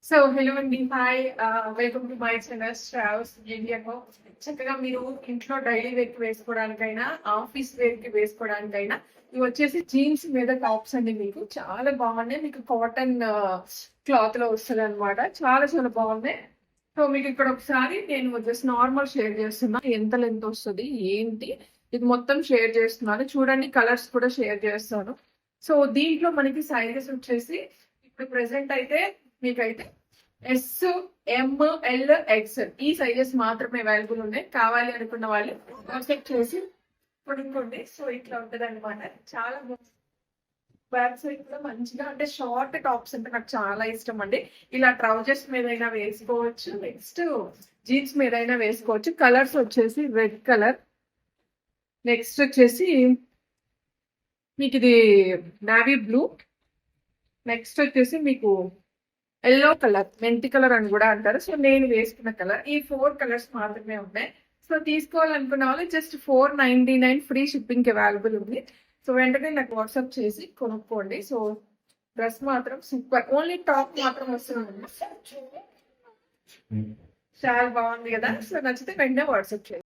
So hello అండి, hi. Welcome to my channel Shravs ఇండియాలో. చక్కగా మీరు ఇంట్లో డైలీ వేర్కి వేసుకోవడానికైనా, ఆఫీస్ వేర్కి వేసుకోవడానికైనా ఇవి వచ్చేసి జీన్స్ మీద టాప్స్ అండి. మీకు చాలా బాగున్నాయి. మీకు కాటన్ క్లాత్ లో వస్తుంది అనమాట. చాలా చాలా బాగున్నాయి. సో మీకు ఇక్కడ ఒకసారి నేను జస్ట్ నార్మల్ షేర్ చేస్తున్నా, ఎంత లెంత్ వస్తుంది ఏంటి ఇది మొత్తం షేర్ చేస్తున్నాను. చూడండి, కలర్స్ కూడా షేర్ చేస్తాను. సో దీంట్లో మనకి సైజెస్ వచ్చేసి ఇప్పుడు ప్రెసెంట్ అయితే మీకైతే ఎస్, ఎం, ఎల్, ఎక్స్ఎల్ ఈ సైజెస్ మాత్రమే అవైలబుల్ ఉన్నాయి. కావాలి అనుకున్న వాళ్ళు వాట్సాప్ చేసి కొనుక్కోండి. సో ఇట్లా ఉంటది అనమాట. చాలా బ్యాక్ సైడ్ కూడా మంచిగా, అంటే షార్ట్ టాప్స్ అంటే నాకు చాలా ఇష్టం అండి. ఇలా ట్రౌజర్స్ మీద అయినా వేసుకోవచ్చు, నెక్స్ట్ జీన్స్ మీద అయినా వేసుకోవచ్చు. కలర్స్ వచ్చేసి రెడ్ కలర్, నెక్స్ట్ వచ్చేసి మీకు ఇది నావీ బ్లూ, నెక్స్ట్ వచ్చేసి మీకు ఎల్లో కలర్, మెంటి కలర్ అని కూడా అంటారు. సో నేను వేసుకున్న కలర్ ఈ 4 కలర్స్ మాత్రమే ఉన్నాయి. సో తీసుకోవాలనుకున్న వాళ్ళు జస్ట్ 499 ఫ్రీ షిప్పింగ్ అవైలబుల్ ఉంది. సో వెంటనే నాకు వాట్సాప్ చేసి కొనుక్కోండి. సో డ్రెస్ మాత్రం సూపర్. ఓన్లీ టాప్ మాత్రం వస్తుంది. చాలా బాగుంది కదా. సో నచ్చితే వెంటనే వాట్సాప్ చేయండి.